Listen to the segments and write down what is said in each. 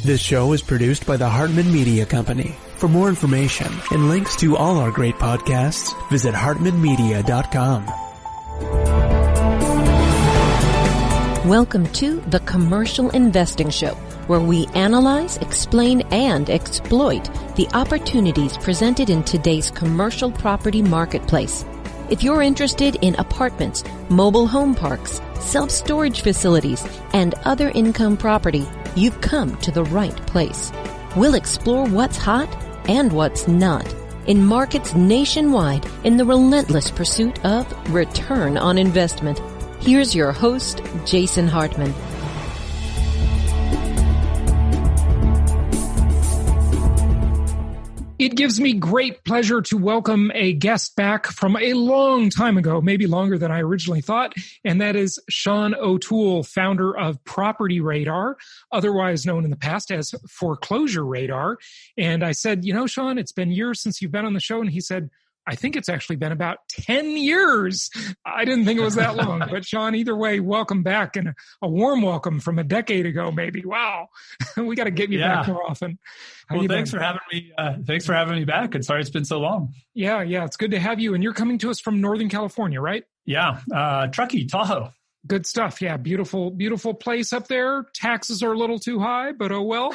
This show is produced by the Hartman Media Company. For more information and links to all our great podcasts, visit hartmanmedia.com. Welcome to The Commercial Investing Show, where we analyze, explain, and exploit the opportunities presented in today's commercial property marketplace. If you're interested in apartments, mobile home parks, self-storage facilities, and other income property, you've come to the right place. We'll explore what's hot and what's not in markets nationwide in the relentless pursuit of return on investment. Here's your host, Jason Hartman. It gives me great pleasure to welcome a guest back from a long time ago, maybe longer than I originally thought, and that is Sean O'Toole, founder of Property Radar, otherwise known in the past as Foreclosure Radar. And I said, Sean, it's been years since you've been on the show. And he said, I think it's actually been about 10 years. I didn't think it was that long. But Sean, either way, welcome back, and a warm welcome from a decade ago, maybe. Wow. We got to get you back more often. Well, thanks for having me. Thanks for having me back. And sorry it's been so long. Yeah. It's good to have you. And you're coming to us from Northern California, right? Yeah. Truckee, Tahoe. Good stuff. Yeah. Beautiful, beautiful place up there. Taxes are a little too high, but oh well.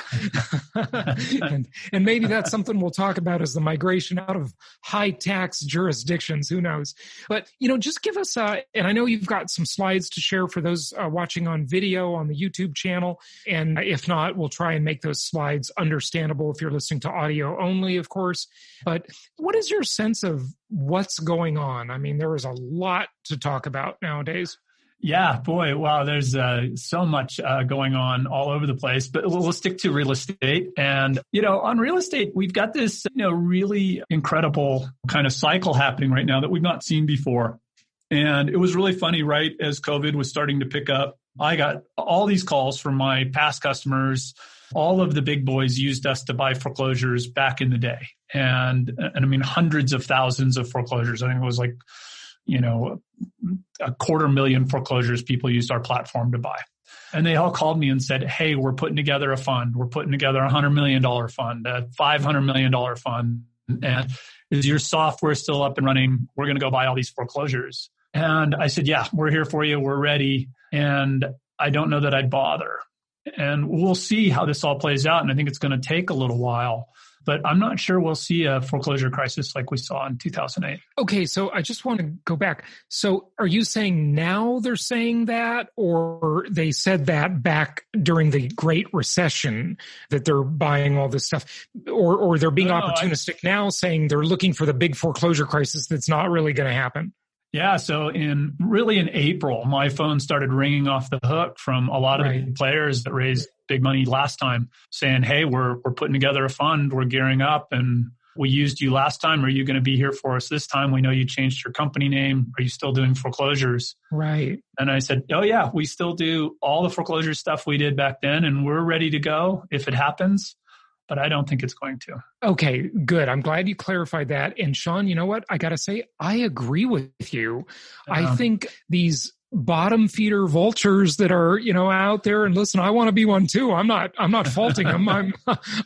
and maybe that's something we'll talk about, is the migration out of high tax jurisdictions. Who knows? But, just give us, and I know you've got some slides to share for those watching on video on the YouTube channel. And if not, we'll try and make those slides understandable if you're listening to audio only, of course. But what is your sense of what's going on? I mean, there is a lot to talk about nowadays. Yeah, boy, wow, there's so much going on all over the place, but we'll stick to real estate. And, on real estate, we've got this, really incredible kind of cycle happening right now that we've not seen before. And it was really funny, right? As COVID was starting to pick up, I got all these calls from my past customers. All of the big boys used us to buy foreclosures back in the day. And I mean, hundreds of thousands of foreclosures. I think it was like, 250,000 foreclosures people used our platform to buy. And they all called me and said, hey, we're putting together a fund. We're putting together a $100 million fund, a $500 million fund. And is your software still up and running? We're going to go buy all these foreclosures. And I said, yeah, we're here for you. We're ready. And I don't know that I'd bother. And we'll see how this all plays out. And I think it's going to take a little while. But I'm not sure we'll see a foreclosure crisis like we saw in 2008. Okay, so I just want to go back. So are you saying now they're saying that, or they said that back during the Great Recession, that they're buying all this stuff? Or they're being opportunistic now, saying they're looking for the big foreclosure crisis that's not really going to happen? Yeah, so in April, my phone started ringing off the hook from a lot of the players that raised big money last time, saying, hey, we're putting together a fund, we're gearing up, and we used you last time. Are you going to be here for us this time? We know you changed your company name. Are you still doing foreclosures? Right. And I said, oh yeah, we still do all the foreclosure stuff we did back then, and we're ready to go if it happens. But I don't think it's going to. Okay, good. I'm glad you clarified that. And Sean, you know what? I got to say, I agree with you. I think these bottom feeder vultures that are, out there, and listen, I want to be one too. I'm not faulting them.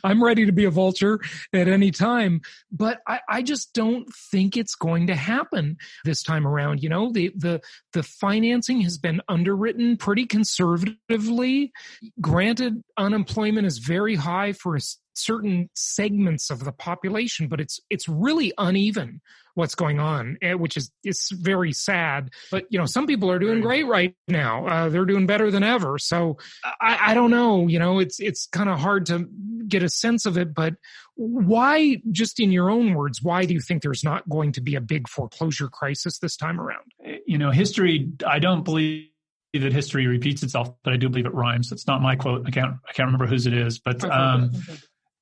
I'm ready to be a vulture at any time, but I just don't think it's going to happen this time around. The financing has been underwritten pretty conservatively. Granted, unemployment is very high for certain segments of the population, but it's really uneven what's going on, which is, it's very sad. But, some people are doing great right now. They're doing better than ever. So I don't know, it's kind of hard to get a sense of it, but why, just in your own words, why do you think there's not going to be a big foreclosure crisis this time around? History, I don't believe that history repeats itself, but I do believe it rhymes. It's not my quote. I can't remember whose it is, but,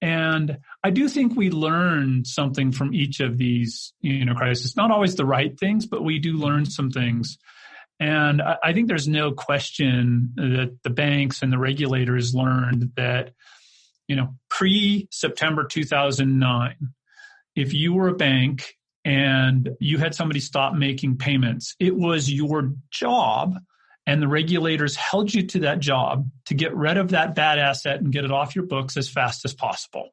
and I do think we learn something from each of these, crises. Not always the right things, but we do learn some things. And I think there's no question that the banks and the regulators learned that, pre-September 2009, if you were a bank and you had somebody stop making payments, it was your job and the regulators held you to that job to get rid of that bad asset and get it off your books as fast as possible.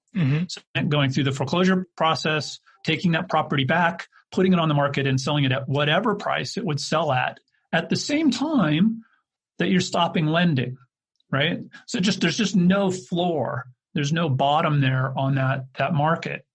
So going through the foreclosure process, taking that property back, putting it on the market and selling it at whatever price it would sell at the same time that you're stopping lending, right? So there's just no floor. There's no bottom there on that market.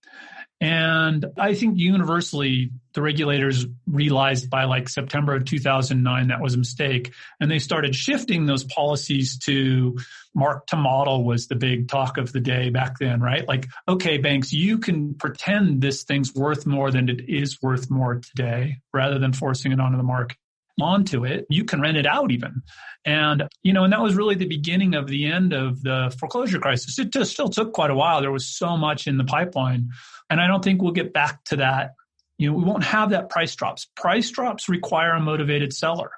And I think universally, the regulators realized by like September of 2009 that was a mistake. And they started shifting those policies to mark to model was the big talk of the day back then, right? Like, okay, banks, you can pretend this thing's worth more than it is worth more today rather than forcing it onto the market. Onto it, you can rent it out even. And, and that was really the beginning of the end of the foreclosure crisis. It just still took quite a while. There was so much in the pipeline. And I don't think we'll get back to that. We won't have that price drops. Price drops require a motivated seller.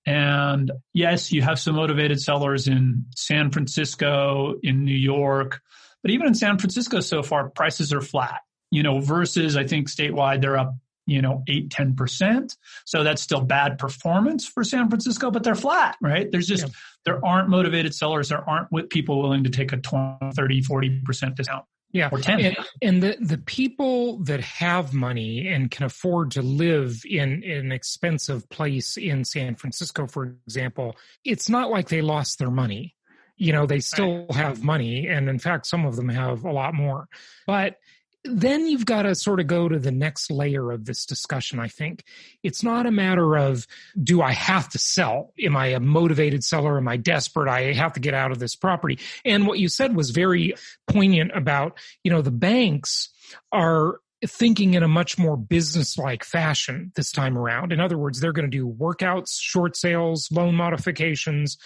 And yes, you have some motivated sellers in San Francisco, in New York, but even in San Francisco so far, prices are flat, versus I think statewide they're up 8-10%. So that's still bad performance for San Francisco, but they're flat, right? There aren't motivated sellers. There aren't people willing to take a 20, 30, 40% discount. Yeah. Or 10. And the people that have money and can afford to live in an expensive place in San Francisco, for example, it's not like they lost their money. They still have money. And in fact, some of them have a lot more. But then you've got to sort of go to the next layer of this discussion, I think. It's not a matter of, do I have to sell? Am I a motivated seller? Am I desperate? I have to get out of this property. And what you said was very poignant about, the banks are thinking in a much more business-like fashion this time around. In other words, they're going to do workouts, short sales, loan modifications,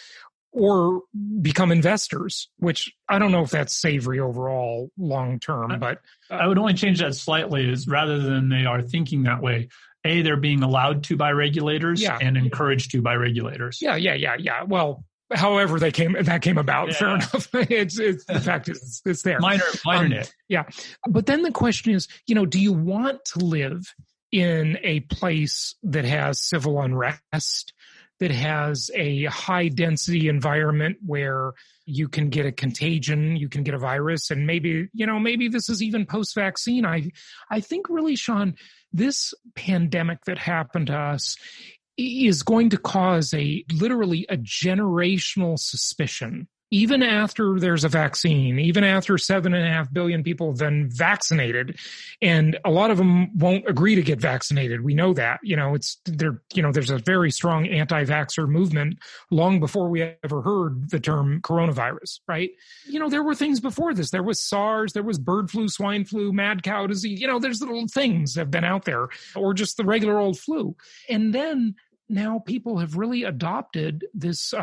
or become investors, which I don't know if that's savory overall long term, but I would only change that slightly is rather than they are thinking that way, they're being allowed to by regulators and encouraged to by regulators. Yeah. Well, however that came about, fair enough. It's the fact is it's there. Minor nit. Yeah. But then the question is, do you want to live in a place that has civil unrest, that has a high density environment where you can get a contagion, you can get a virus, and maybe this is even post-vaccine. I think really, Sean, this pandemic that happened to us is going to cause literally a generational suspicion. Even after there's a vaccine, even after 7.5 billion people have been vaccinated, and a lot of them won't agree to get vaccinated. We know that, there's a very strong anti-vaxxer movement long before we ever heard the term coronavirus, right? There were things before this. There was SARS, there was bird flu, swine flu, mad cow disease. There's little things that have been out there, or just the regular old flu. And then now people have really adopted this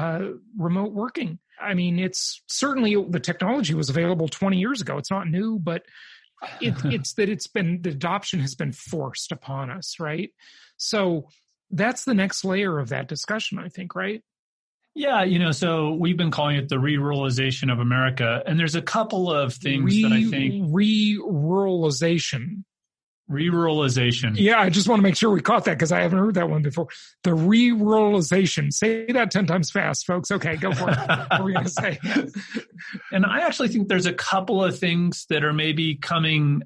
remote working. I mean, it's certainly the technology was available 20 years ago. It's not new, but it's that the adoption has been forced upon us, right? So that's the next layer of that discussion, I think, right? Yeah, so we've been calling it the re-ruralization of America. And there's a couple of things that I think... Re-ruralization. Re-ruralization. Yeah, I just want to make sure we caught that because I haven't heard that one before. The re-ruralization. Say that 10 times fast, folks. Okay, go for it. What are we going to say? And I actually think there's a couple of things that are maybe coming,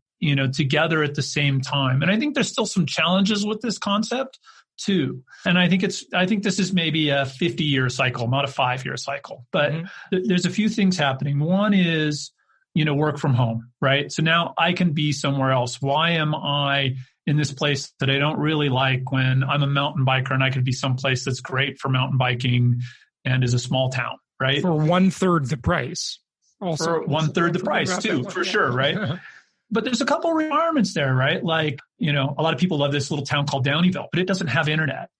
together at the same time. And I think there's still some challenges with this concept too. And I think this is maybe a 50-year cycle, not a 5-year cycle. But there's a few things happening. One is, work from home, right? So now I can be somewhere else. Why am I in this place that I don't really like when I'm a mountain biker and I could be someplace that's great for mountain biking and is a small town, right? For 1/3 the price. Also, for 1/3 the price too, for sure, right? But there's a couple of requirements there, right? Like, a lot of people love this little town called Downeyville, but it doesn't have internet.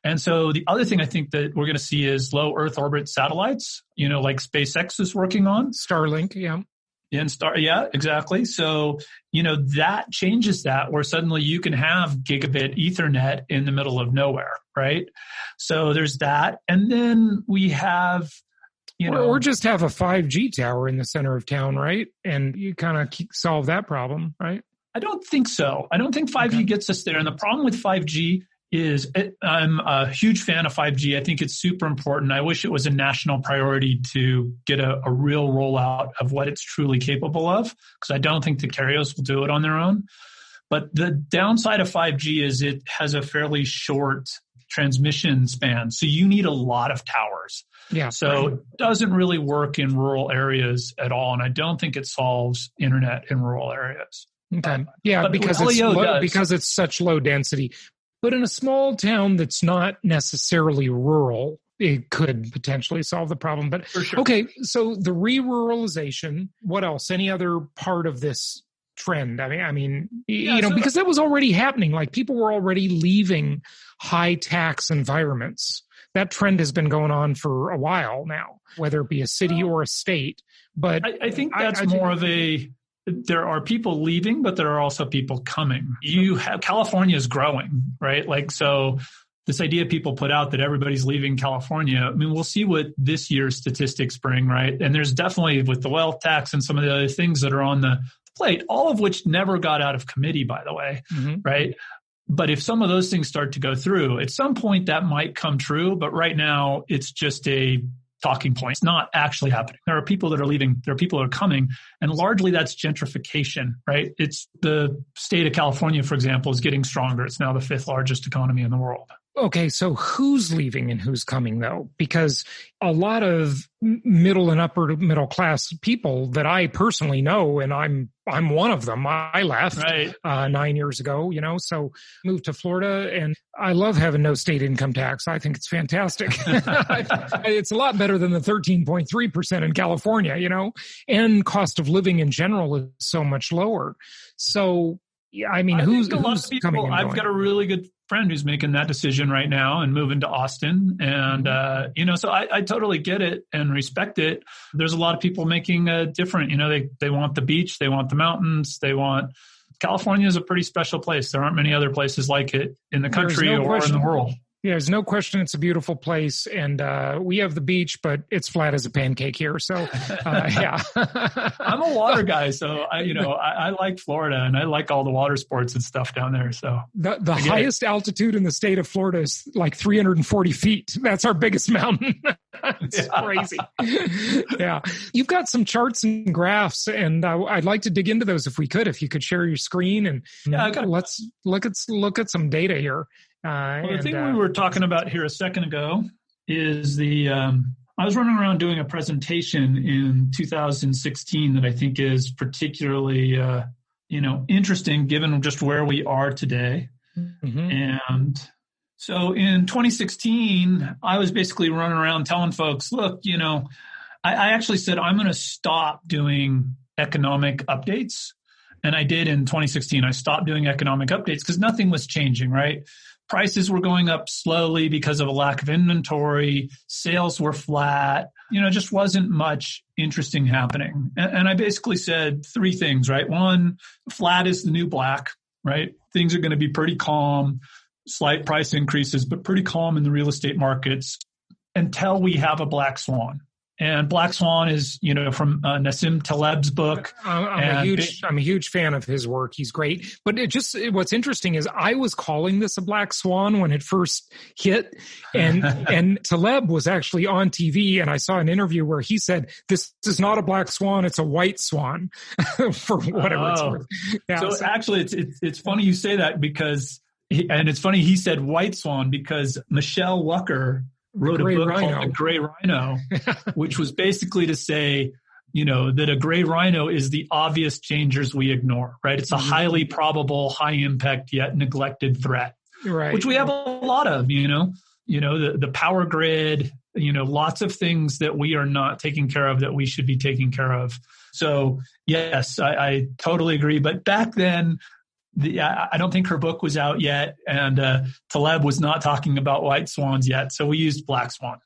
And so the other thing I think that we're going to see is low Earth orbit satellites, like SpaceX is working on. Starlink, yeah. Yeah, exactly. So, that changes that where suddenly you can have gigabit Ethernet in the middle of nowhere, right? So there's that. And then we have, Or just have a 5G tower in the center of town, right? And you kind of solve that problem, right? I don't think so. I don't think 5G gets us there. And the problem with 5G is I'm a huge fan of 5G. I think it's super important. I wish it was a national priority to get a real rollout of what it's truly capable of, because I don't think the carriers will do it on their own. But the downside of 5G is it has a fairly short transmission span. So you need a lot of towers. Yeah. So it doesn't really work in rural areas at all. And I don't think it solves internet in rural areas. Okay. Yeah, because it's such low density. But in a small town that's not necessarily rural, it could potentially solve the problem. But for sure. Okay, so the re-ruralization, what else? Any other part of this trend? I mean, because that was already happening. Like people were already leaving high tax environments. That trend has been going on for a while now, whether it be a city or a state. But I think that's there are people leaving, but there are also people coming. California is growing, right? Like, so this idea people put out that everybody's leaving California. I mean, we'll see what this year's statistics bring, right? And there's definitely, with the wealth tax and some of the other things that are on the plate, all of which never got out of committee, by the way, right? But if some of those things start to go through, at some point that might come true. But right now it's just a talking point. It's not actually happening. There are people that are leaving. There are people that are coming. And largely that's gentrification, right? It's the state of California, for example, is getting stronger. It's now the 5th largest economy in the world. Okay, so who's leaving and who's coming, though? Because a lot of middle and upper middle class people that I personally know, and I'm one of them. I left 9 years ago, so moved to Florida, and I love having no state income tax. I think it's fantastic. It's a lot better than the 13.3% in California, and cost of living in general is so much lower. So, I mean, who's coming and going? I've got a really good friend who's making that decision right now and moving to Austin. And, so I totally get it and respect it. There's a lot of people making a different, they want the beach, they want the mountains, California is a pretty special place. There aren't many other places like it in the country or in the world. Yeah, there's no question it's a beautiful place, and we have the beach, but it's flat as a pancake here. So, yeah. I'm a water guy, so I like Florida, and I like all the water sports and stuff down there. So the highest altitude in the state of Florida is like 340 feet. That's our biggest mountain. It's crazy. Yeah, you've got some charts and graphs, and I'd like to dig into those if we could. If you could share your screen, and let's look at some data here. The thing we were talking about here a second ago is I was running around doing a presentation in 2016 that I think is particularly, interesting given just where we are today. Mm-hmm. And so in 2016, I was basically running around telling folks, look, I actually said, I'm going to stop doing economic updates. And I did in 2016. I stopped doing economic updates because nothing was changing, right? Prices were going up slowly because of a lack of inventory. Sales were flat. Just wasn't much interesting happening. And I basically said 3 things, right? 1, flat is the new black, right? Things are going to be pretty calm, slight price increases, but pretty calm in the real estate markets until we have a black swan. And Black Swan is, from Nassim Taleb's book. I'm a huge fan of his work. He's great. But what's interesting is I was calling this a black swan when it first hit, and Taleb was actually on TV, and I saw an interview where he said, "This is not a black swan; it's a white swan," for whatever it's worth. Yeah, so actually, it's funny you say that because, and it's funny he said white swan because Michelle Wucker wrote a book called The Gray Rhino, which was basically to say, that a gray rhino is the obvious dangers we ignore, right? It's a highly probable, high impact yet neglected threat, right? Which we have a lot of, the power grid, lots of things that we are not taking care of that we should be taking care of. So yes, I totally agree. But back then, I don't think her book was out yet, and Taleb was not talking about white swans yet, so we used black swan.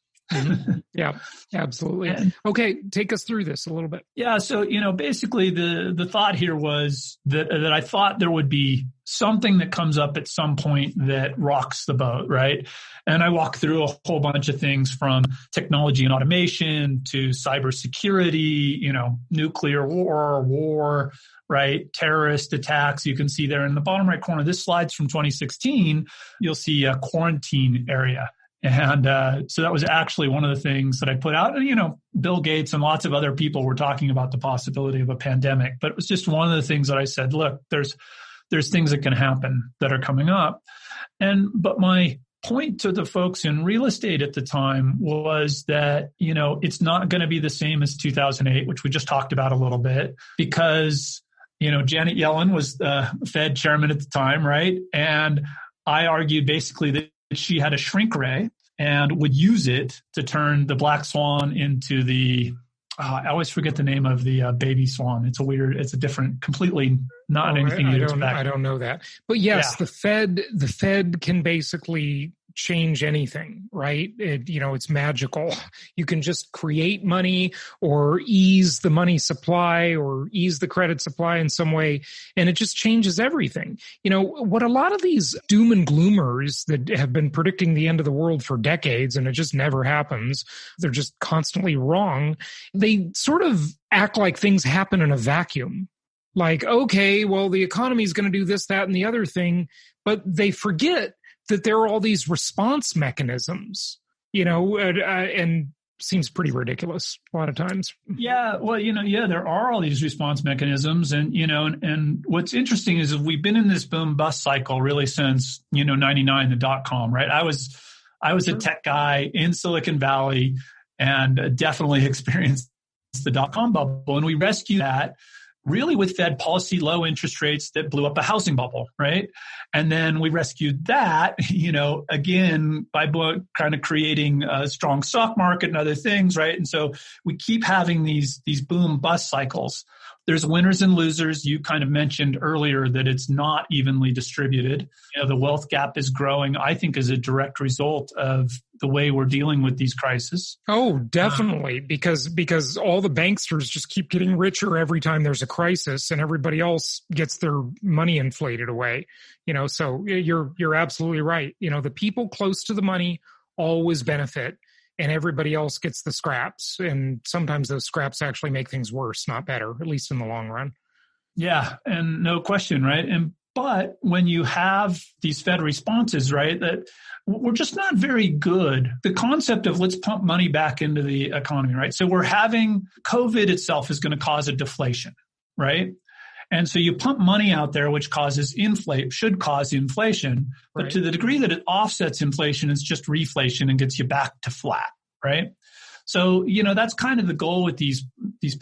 Yeah, absolutely. Okay, take us through this a little bit. Yeah. So, basically the thought here was that I thought there would be something that comes up at some point that rocks the boat, right? And I walk through a whole bunch of things from technology and automation to cybersecurity, nuclear war, right? Terrorist attacks. You can see there in the bottom right corner, this slide's from 2016. You'll see a quarantine area. And so that was actually one of the things that I put out. And, Bill Gates and lots of other people were talking about the possibility of a pandemic. But it was just one of the things that I said, look, there's things that can happen that are coming up. But my point to the folks in real estate at the time was that, it's not going to be the same as 2008, which we just talked about a little bit, because Janet Yellen was the Fed chairman at the time, right? And I argued basically that she had a shrink ray and would use it to turn the black swan into the, I always forget the name of the baby swan. It's a different, completely not anything you'd expect. I don't know that. But yes, the Fed can basically change anything, right? It's magical. You can just create money or ease the money supply or ease the credit supply in some way, and it just changes everything. What a lot of these doom and gloomers that have been predicting the end of the world for decades, and it just never happens, they're just constantly wrong. They sort of act like things happen in a vacuum. Like, okay, well, the economy is going to do this, that, and the other thing, but they forget that there are all these response mechanisms, and seems pretty ridiculous a lot of times. Yeah, well, there are all these response mechanisms. And, and what's interesting is we've been in this boom bust cycle really since, 99, the dot-com, right? I was a tech guy in Silicon Valley and definitely experienced the dot-com bubble. And we rescued that really with Fed policy, low interest rates that blew up a housing bubble, right? And then we rescued that, again, by kind of creating a strong stock market and other things, right? And so we keep having these boom bust cycles. There's winners and losers. You kind of mentioned earlier that it's not evenly distributed. The wealth gap is growing, I think, as a direct result of the way we're dealing with these crises. Oh, definitely. Because all the banksters just keep getting richer every time there's a crisis, and everybody else gets their money inflated away. So you're absolutely right. The people close to the money always benefit, and everybody else gets the scraps. And sometimes those scraps actually make things worse, not better, at least in the long run. Yeah, and no question, right? But when you have these Fed responses, right, that we're just not very good. The concept of let's pump money back into the economy, right? So we're having COVID itself is going to cause a deflation, right? And so you pump money out there, which should cause inflation. But right. To the degree that it offsets inflation, it's just reflation and gets you back to flat, right? So, that's kind of the goal with these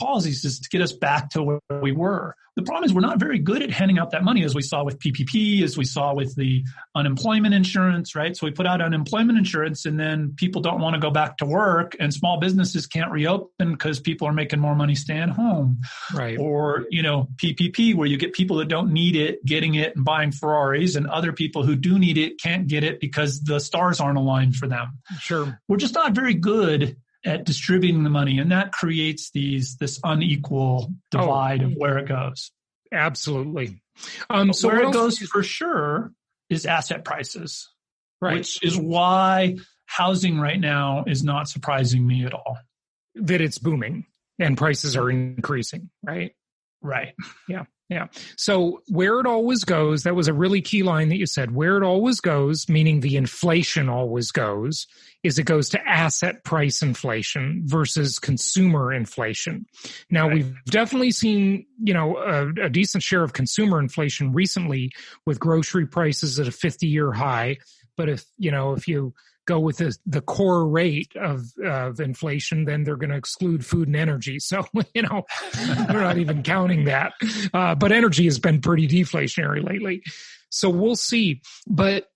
policies, is to get us back to where we were. The problem is we're not very good at handing out that money, as we saw with PPP, as we saw with the unemployment insurance, right? So we put out unemployment insurance, and then people don't want to go back to work, and small businesses can't reopen because people are making more money staying home. Right. Or, PPP, where you get people that don't need it getting it and buying Ferraris, and other people who do need it can't get it because the stars aren't aligned for them. Sure. We're just not very good at distributing the money, and that creates this unequal divide of where it goes. Absolutely. So where it goes for sure is asset prices, right? Which is why housing right now is not surprising me at all. That it's booming and prices are increasing, right? Right. Yeah. Yeah. So where it always goes, that was a really key line that you said. Where it always goes, meaning the inflation always goes, is it goes to asset price inflation versus consumer inflation. Now, We've definitely seen, a decent share of consumer inflation recently with grocery prices at a 50-year high. But if you go with the core rate of inflation, then they're going to exclude food and energy. So, we're not even counting that. But energy has been pretty deflationary lately. So we'll see. But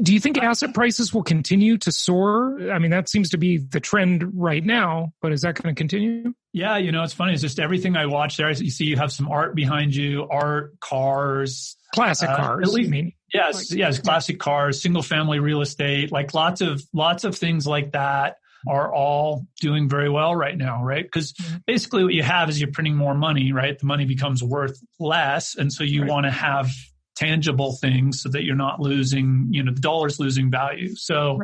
do you think asset prices will continue to soar? I mean, that seems to be the trend right now, but is that going to continue? Yeah, it's funny. It's just everything I watch there. You see you have some art behind you, art, cars. Classic cars. At least, yes, classic cars, single family real estate, like lots of things like that. are all doing very well right now, right? Because basically what you have is you're printing more money, right? The money becomes worth less. And so you want to have tangible things so that you're not losing, the dollar's losing value. So,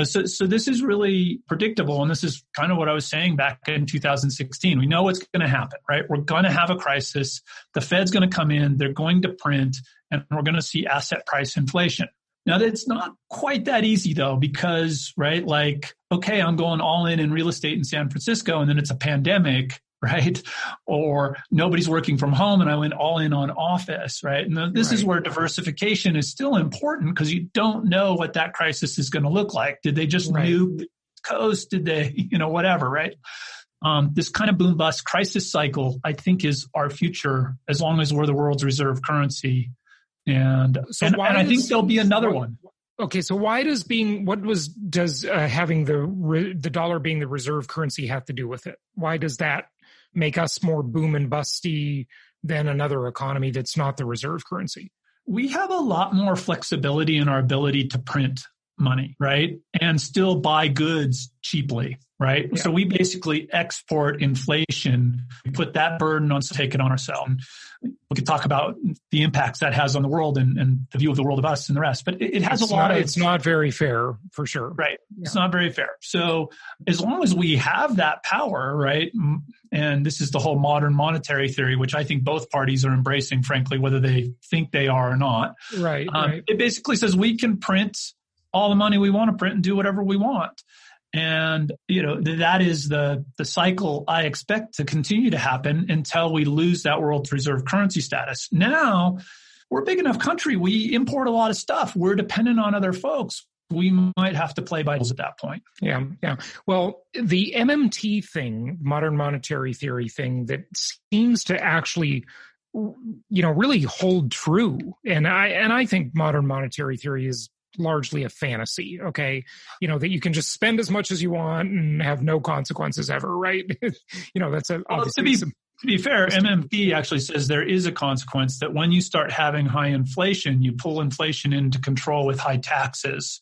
so this is really predictable. And this is kind of what I was saying back in 2016. We know what's going to happen, right? We're going to have a crisis. The Fed's going to come in. They're going to print, and we're going to see asset price inflation. Now, that's not quite that easy, though, because, right, like, okay, I'm going all in real estate in San Francisco, and then it's a pandemic, right? Or nobody's working from home, and I went all in on office, right? And this is where diversification is still important, because you don't know what that crisis is going to look like. Did they just nuke the coast? Did they, whatever, right? This kind of boom-bust crisis cycle, I think, is our future, as long as we're the world's reserve currency. And I think there'll be another one. Okay, so why does having the dollar being the reserve currency have to do with it? Why does that make us more boom and busty than another economy that's not the reserve currency? We have a lot more flexibility in our ability to print money, right? And still buy goods cheaply, right? Yeah. So we basically export inflation, we put that burden on, take it on ourselves. We could talk about the impacts that has on the world and the view of the world of us and the rest, but it has it's not very fair, for sure. Right. Yeah. It's not very fair. So as long as we have that power, right? And this is the whole modern monetary theory, which I think both parties are embracing, frankly, whether they think they are or not. Right. It basically says we can print all the money we want to print and do whatever we want. And, that is the cycle I expect to continue to happen until we lose that world's reserve currency status. Now, we're a big enough country. We import a lot of stuff. We're dependent on other folks. We might have to play by rules at that point. Yeah. Well, the MMT thing, modern monetary theory thing, that seems to actually really hold true. And I think modern monetary theory is largely a fantasy, okay? That you can just spend as much as you want and have no consequences ever, right? That's obviously to be fair, MMT actually says there is a consequence, that when you start having high inflation, you pull inflation into control with high taxes.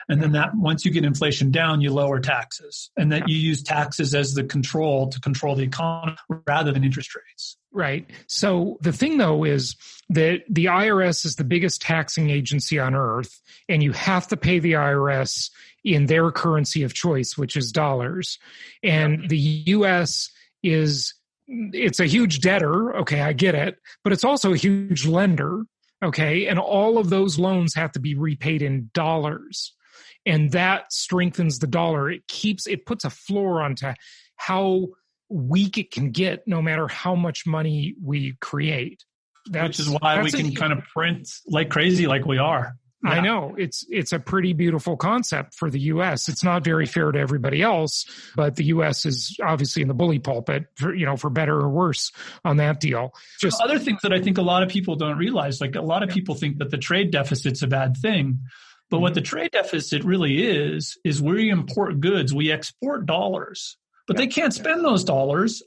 And then that once you get inflation down, you lower taxes, and that you use taxes as the control to control the economy rather than interest rates. Right. So the thing, though, is that the IRS is the biggest taxing agency on earth, and you have to pay the IRS in their currency of choice, which is dollars. And the U.S. it's a huge debtor. Okay, I get it. But it's also a huge lender. Okay. And all of those loans have to be repaid in dollars. And that strengthens the dollar. It puts a floor onto how weak it can get, no matter how much money we create. Which is why we can kind of print like crazy, like we are. Yeah. I know. It's a pretty beautiful concept for the U.S. It's not very fair to everybody else, but the U.S. is obviously in the bully pulpit, for better or worse on that deal. Just other things that I think a lot of people don't realize, like a lot of people think that the trade deficit's a bad thing. But what the trade deficit really is we import goods, we export dollars, but they can't spend those dollars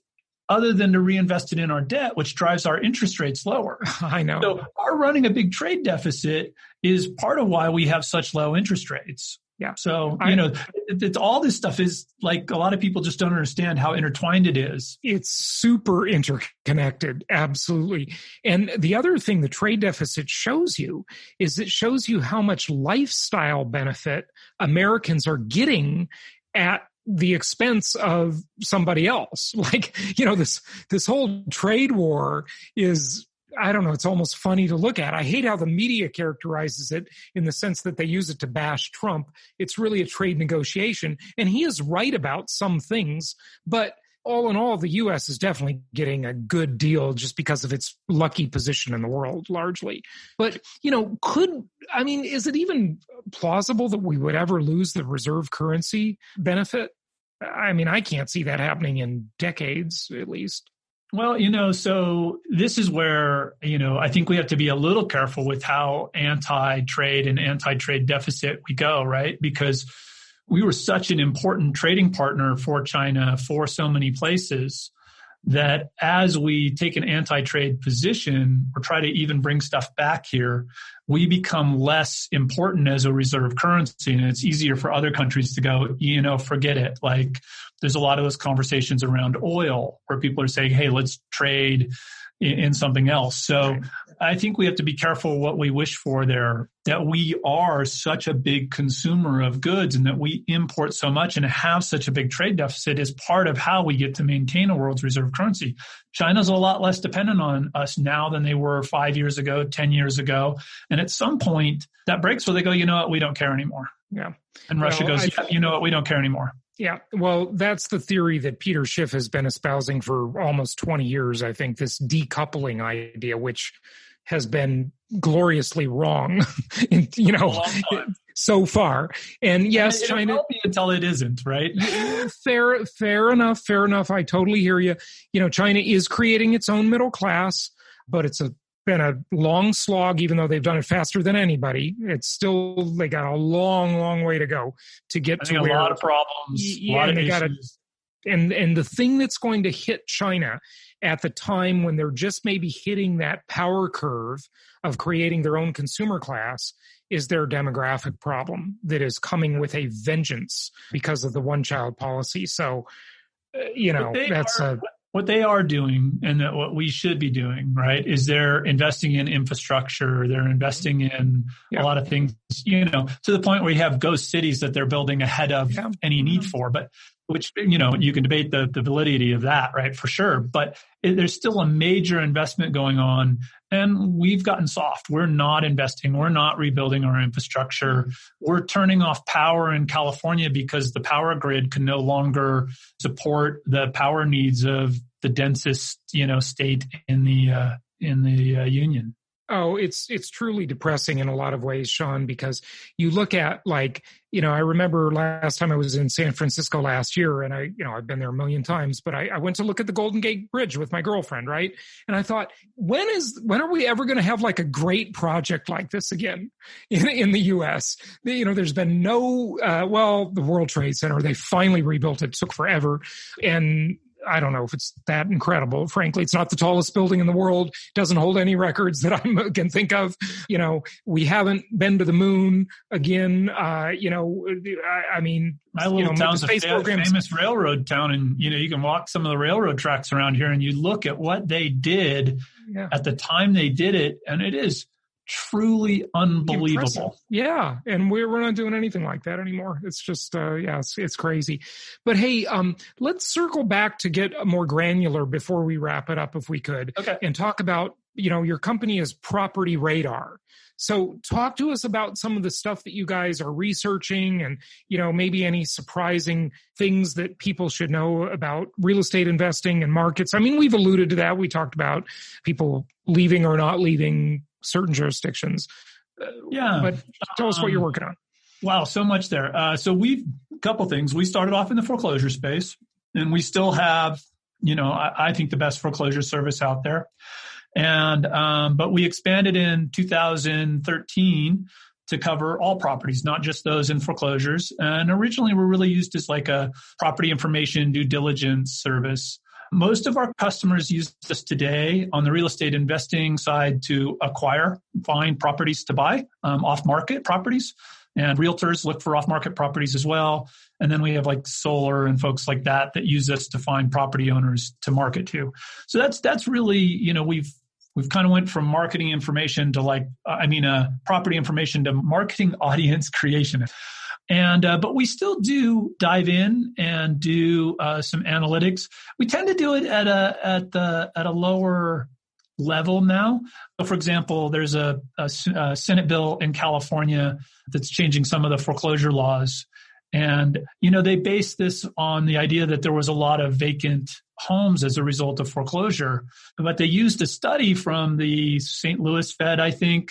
other than to reinvest it in our debt, which drives our interest rates lower. I know. So our running a big trade deficit is part of why we have such low interest rates. Yeah. So, it's all this stuff is like, a lot of people just don't understand how intertwined it is. It's super interconnected. Absolutely. And the other thing the trade deficit shows you is it shows you how much lifestyle benefit Americans are getting at the expense of somebody else. Like, this whole trade war is, I don't know, it's almost funny to look at. I hate how the media characterizes it in the sense that they use it to bash Trump. It's really a trade negotiation. And he is right about some things, but all in all, the U.S. is definitely getting a good deal just because of its lucky position in the world, largely. But, is it even plausible that we would ever lose the reserve currency benefit? I can't see that happening in decades, at least. Well, so this is where, I think we have to be a little careful with how anti-trade and anti-trade deficit we go, right? Because we were such an important trading partner for China for so many places that as we take an anti-trade position or try to even bring stuff back here, we become less important as a reserve currency, and it's easier for other countries to go, forget it. Like there's a lot of those conversations around oil where people are saying, hey, let's trade in something else. So I think we have to be careful what we wish for there, that we are such a big consumer of goods and that we import so much and have such a big trade deficit is part of how we get to maintain a world's reserve currency. China's a lot less dependent on us now than they were 5 years ago, 10 years ago. And at some point that breaks where they go, you know what, we don't care anymore. Yeah. And Russia goes, you know what, we don't care anymore. Yeah, well, that's the theory that Peter Schiff has been espousing for almost 20 years, I think, this decoupling idea, which has been gloriously wrong, so far. And yes, China China... It'll be until it isn't, right? Fair enough. I totally hear you. China is creating its own middle class, but it's been a long slog, even though they've done it faster than anybody. It's still, they got a long way to go to get to where... a lot of problems, a lot of issues. And the thing that's going to hit China at the time when they're just maybe hitting that power curve of creating their own consumer class is their demographic problem that is coming with a vengeance because of the one-child policy. So, what they are doing and that what we should be doing, right, is they're investing in infrastructure. They're investing in a lot of things, to the point where you have ghost cities that they're building ahead of any need for. But which, you can debate the validity of that, right, for sure. But there's still a major investment going on, and we've gotten soft. We're not investing. We're not rebuilding our infrastructure. We're turning off power in California because the power grid can no longer support the power needs of the densest, state in the union. Oh, it's truly depressing in a lot of ways, Sean, because you look at I remember last time I was in San Francisco last year, and I've been there a million times, but I went to look at the Golden Gate Bridge with my girlfriend, right? And I thought, when are we ever going to have like a great project like this again in the U.S.? There's been no, the World Trade Center, they finally rebuilt it, took forever. And I don't know if it's that incredible. Frankly, it's not the tallest building in the world. It doesn't hold any records that I can think of. We haven't been to the moon again. I mean, my little town's a famous railroad town, and you can walk some of the railroad tracks around here, and you look at what they did at the time they did it, and it is truly unbelievable. Impressive. Yeah. And we're not doing anything like that anymore. It's just, it's crazy. But hey, let's circle back to get more granular before we wrap it up, if we could, and talk about, your company is Property Radar. So talk to us about some of the stuff that you guys are researching and, maybe any surprising things that people should know about real estate investing and markets. I mean, we've alluded to that. We talked about people leaving or not leaving certain jurisdictions. But tell us what you're working on. Wow, so much there. So a couple things. We started off in the foreclosure space, and we still have, I think the best foreclosure service out there. And, but we expanded in 2013 to cover all properties, not just those in foreclosures. And originally we're really used as like a property information due diligence service. Most of our customers use this today on the real estate investing side to find properties to buy, off-market properties. And realtors look for off-market properties as well. And then we have like solar and folks like that use us to find property owners to market to. So that's really, we've kind of went from marketing information to property information to marketing audience creation. And, but we still do dive in and do, some analytics. We tend to do it at a lower level now. So for example, there's a Senate bill in California that's changing some of the foreclosure laws. And, they base this on the idea that there was a lot of vacant homes as a result of foreclosure. But they used a study from the St. Louis Fed, I think,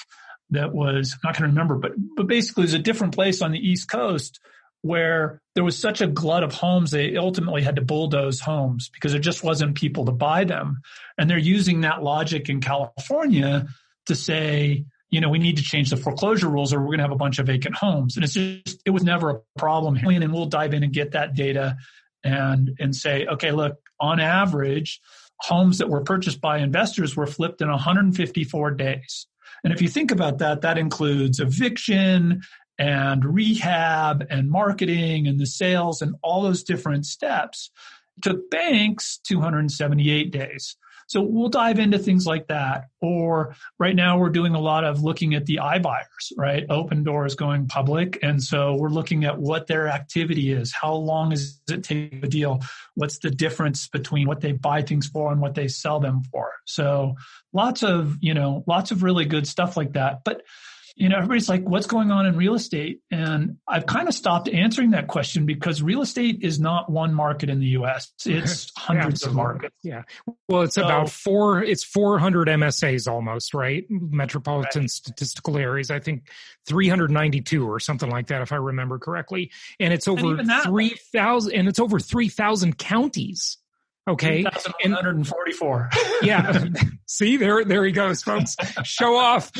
that was, I'm not going to remember, but basically there's a different place on the East Coast where there was such a glut of homes, they ultimately had to bulldoze homes because there just wasn't people to buy them. And they're using that logic in California to say, we need to change the foreclosure rules or we're going to have a bunch of vacant homes. And it was never a problem here. And we'll dive in and get that data and say, okay, look, on average, homes that were purchased by investors were flipped in 154 days. And if you think about that, that includes eviction and rehab and marketing and the sales and all those different steps. It took banks 278 days. So we'll dive into things like that. Or right now we're doing a lot of looking at the iBuyers, right? Opendoor is going public. And so we're looking at what their activity is. How long does it take a deal? What's the difference between what they buy things for and what they sell them for? So lots of really good stuff like that. But everybody's like, what's going on in real estate? And I've kind of stopped answering that question because real estate is not one market in the U.S. It's hundreds of markets. Yeah. Well, it's about 400 MSAs almost, right? Metropolitan Statistical Areas. I think 392 or something like that, if I remember correctly. And it's over 3,000, and it's over 3,000 counties. Okay. 3,144. Yeah. See, there he goes, folks. Show off.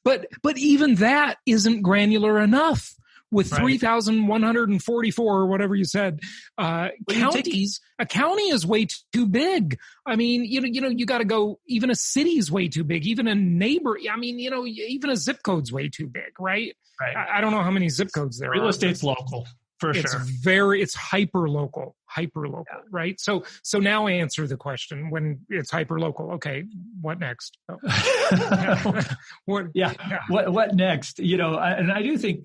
But even that isn't granular enough with 3,144 or whatever you said, counties. A county is way too big. I mean, you got to go, even a city's way too big, even a neighbor. I mean, even a zip code's way too big, right? Right. I don't know how many zip codes there are. Real estate's local. For sure. It's hyper local, right? So now answer the question when it's hyper local. Okay. What next? Oh. What next? And I do think,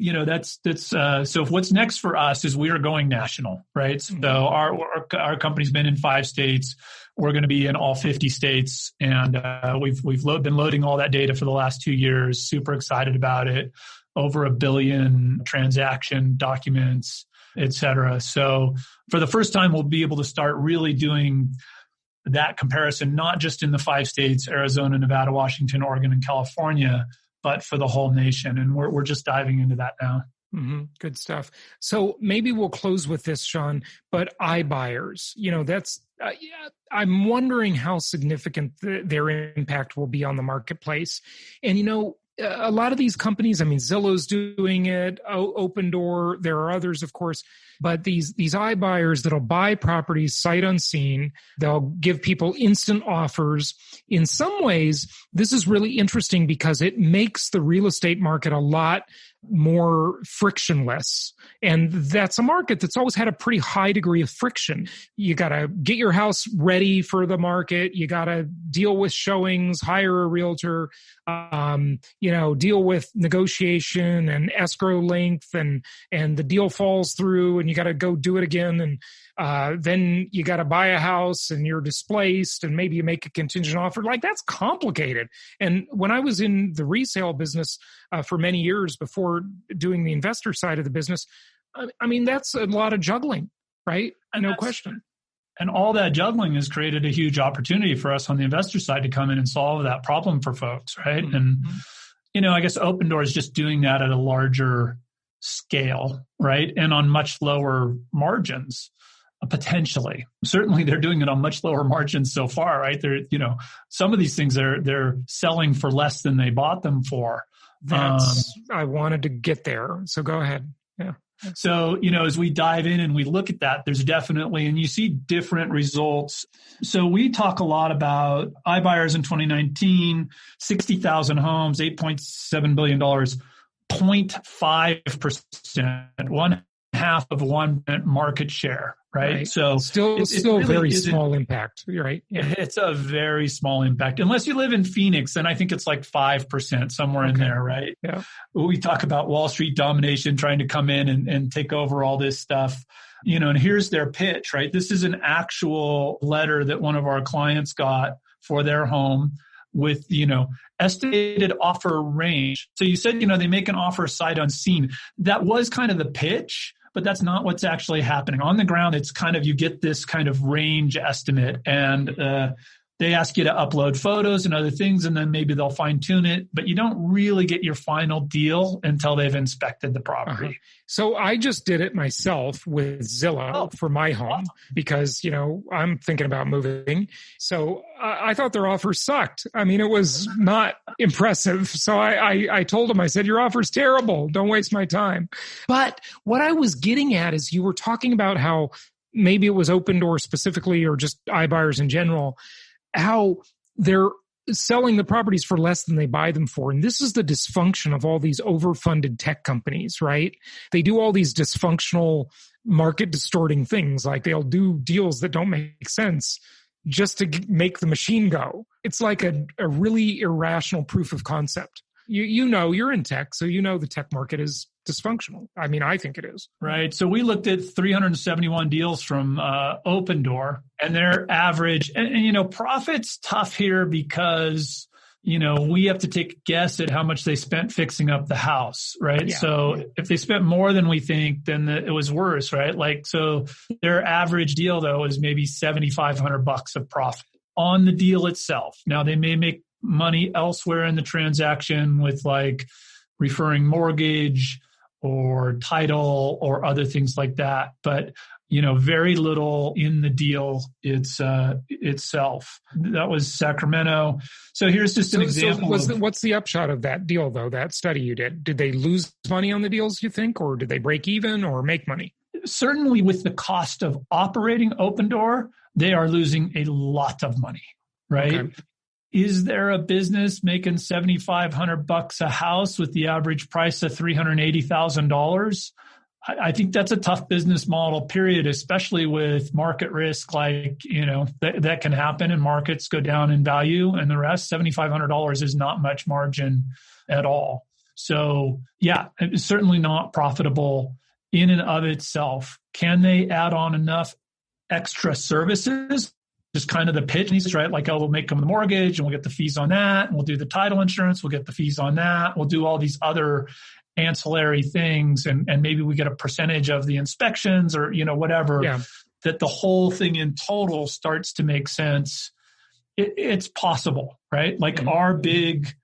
so what's next for us is we are going national, right? So our company's been in 5 states. We're going to be in all 50 states. And, we've been loading all that data for the last 2 years. Super excited about it. Over 1 billion transaction documents, et cetera. So for the first time, we'll be able to start really doing that comparison, not just in the 5 states, Arizona, Nevada, Washington, Oregon, and California, but for the whole nation. And we're just diving into that now. Mm-hmm. Good stuff. So maybe we'll close with this, Sean, but iBuyers, I'm wondering how significant their impact will be on the marketplace. And, a lot of these companies, I mean, Zillow's doing it, Opendoor, there are others, of course, but these iBuyers that'll buy properties sight unseen, they'll give people instant offers. In some ways, this is really interesting because it makes the real estate market a lot more frictionless. And that's a market that's always had a pretty high degree of friction. You got to get your house ready for the market. You got to deal with showings, hire a realtor, deal with negotiation and escrow length, and the deal falls through and you got to go do it again. And then you got to buy a house and you're displaced and maybe you make a contingent offer. Like, that's complicated. And when I was in the resale business for many years before doing the investor side of the business, I mean, that's a lot of juggling, right? No question. And all that juggling has created a huge opportunity for us on the investor side to come in and solve that problem for folks, right? Mm-hmm. And, I guess Opendoor is just doing that at a larger scale, right? And on much lower margins, potentially. Certainly they're doing it on much lower margins so far, right? They're, some of these things they're selling for less than they bought them for. I wanted to get there. So go ahead. Yeah. So, as we dive in and we look at that, there's definitely, and you see different results. So we talk a lot about iBuyers in 2019, 60,000 homes, $8.7 billion, 0.5%, 1/2 of 1% market share, right? So still really very small impact, right? Yeah. It's a very small impact. Unless you live in Phoenix, then I think it's like 5%, somewhere in there, right? Yeah. We talk about Wall Street domination trying to come in and take over all this stuff. And here's their pitch, right? This is an actual letter that one of our clients got for their home with, estimated offer range. So you said, they make an offer sight unseen. That was kind of the pitch, but that's not what's actually happening. On the ground, it's kind of, you get this kind of range estimate, and they ask you to upload photos and other things, and then maybe they'll fine tune it, but you don't really get your final deal until they've inspected the property. Uh-huh. So I just did it myself with Zillow for my home because, I'm thinking about moving. So I thought their offer sucked. I mean, it was not impressive. So I told them, I said, your offer's terrible. Don't waste my time. But what I was getting at is you were talking about how maybe it was Opendoor specifically or just iBuyers in general, how they're selling the properties for less than they buy them for. And this is the dysfunction of all these overfunded tech companies, right? They do all these dysfunctional market distorting things. Like they'll do deals that don't make sense just to make the machine go. It's like a really irrational proof of concept. You know, you're in tech, so you know the tech market is dysfunctional. I mean, I think it is. Right. So we looked at 371 deals from Open Door, and their average, and profit's tough here because, we have to take a guess at how much they spent fixing up the house, right? Yeah. So if they spent more than we think, then it was worse, right? Like, so their average deal though is maybe $7,500 of profit on the deal itself. Now they may make money elsewhere in the transaction with like referring mortgage or title or other things like that. But, very little in the deal itself. That was Sacramento. So here's just an example. What's the upshot of that deal though, that study you did? Did they lose money on the deals, you think, or did they break even or make money? Certainly with the cost of operating Open Door, they are losing a lot of money, right? Okay. Is there a business making $7,500 a house with the average price of $380,000? I think that's a tough business model, period, especially with market risk. Like, that can happen and markets go down in value and the rest. $7,500 is not much margin at all. So yeah, it's certainly not profitable in and of itself. Can they add on enough extra services? Just kind of the pitch, right? Like, we'll make them the mortgage and we'll get the fees on that. And we'll do the title insurance. We'll get the fees on that. We'll do all these other ancillary things. And maybe we get a percentage of the inspections or, whatever, that the whole thing in total starts to make sense. It's possible, right? Like our big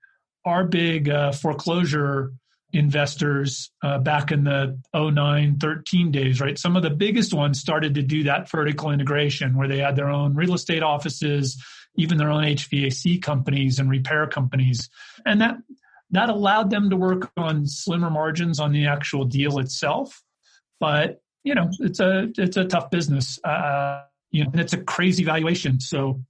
foreclosure investors back in the 2009-13 days, right? Some of the biggest ones started to do that vertical integration where they had their own real estate offices, even their own HVAC companies and repair companies. And that allowed them to work on slimmer margins on the actual deal itself. But, it's a tough business. And it's a crazy valuation. So,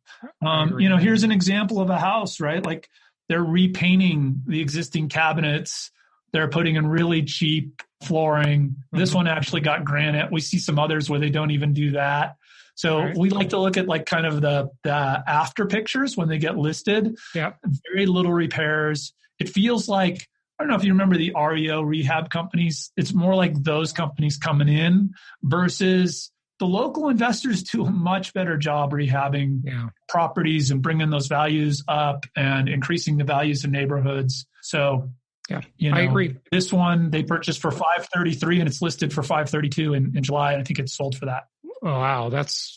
here's an example of a house, right? Like they're repainting the existing cabinets. They're putting in really cheap flooring. This one actually got granite. We see some others where they don't even do that. So we like to look at like kind of the after pictures when they get listed. Yeah. Very little repairs. It feels like, I don't know if you remember the REO rehab companies. It's more like those companies coming in versus the local investors do a much better job rehabbing properties and bringing those values up and increasing the values in neighborhoods. So yeah, I agree. This one they purchased for $533 and it's listed for $532 in July. And I think it's sold for that. Oh, wow.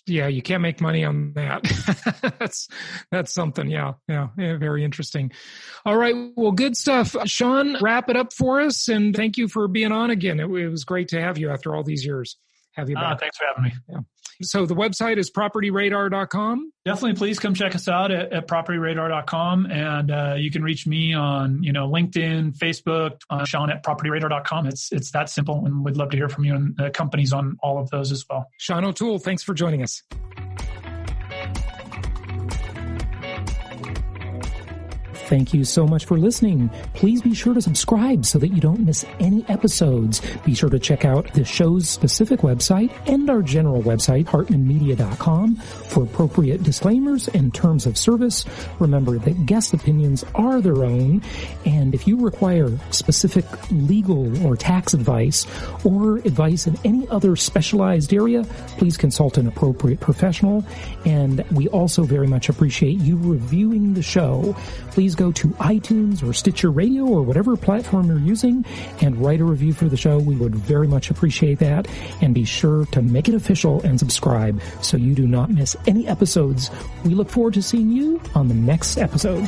You can't make money on that. That's something. Yeah. Very interesting. All right. Well, good stuff. Sean, wrap it up for us. And thank you for being on again. It was great to have you after all these years. Have you back. Thanks for having me. Yeah. So the website is propertyradar.com. Definitely please come check us out at propertyradar.com. And you can reach me on, LinkedIn, Facebook, Sean at propertyradar.com. It's that simple. And we'd love to hear from you and companies on all of those as well. Sean O'Toole, thanks for joining us. Thank you so much for listening. Please be sure to subscribe so that you don't miss any episodes. Be sure to check out the show's specific website and our general website, hartmanmedia.com, for appropriate disclaimers and terms of service. Remember that guest opinions are their own, and if you require specific legal or tax advice or advice in any other specialized area, please consult an appropriate professional. And we also very much appreciate you reviewing the show. Please go to iTunes or Stitcher Radio or whatever platform you're using and write a review for the show. We would very much appreciate that. And be sure to make it official and subscribe so you do not miss any episodes. We look forward to seeing you on the next episode.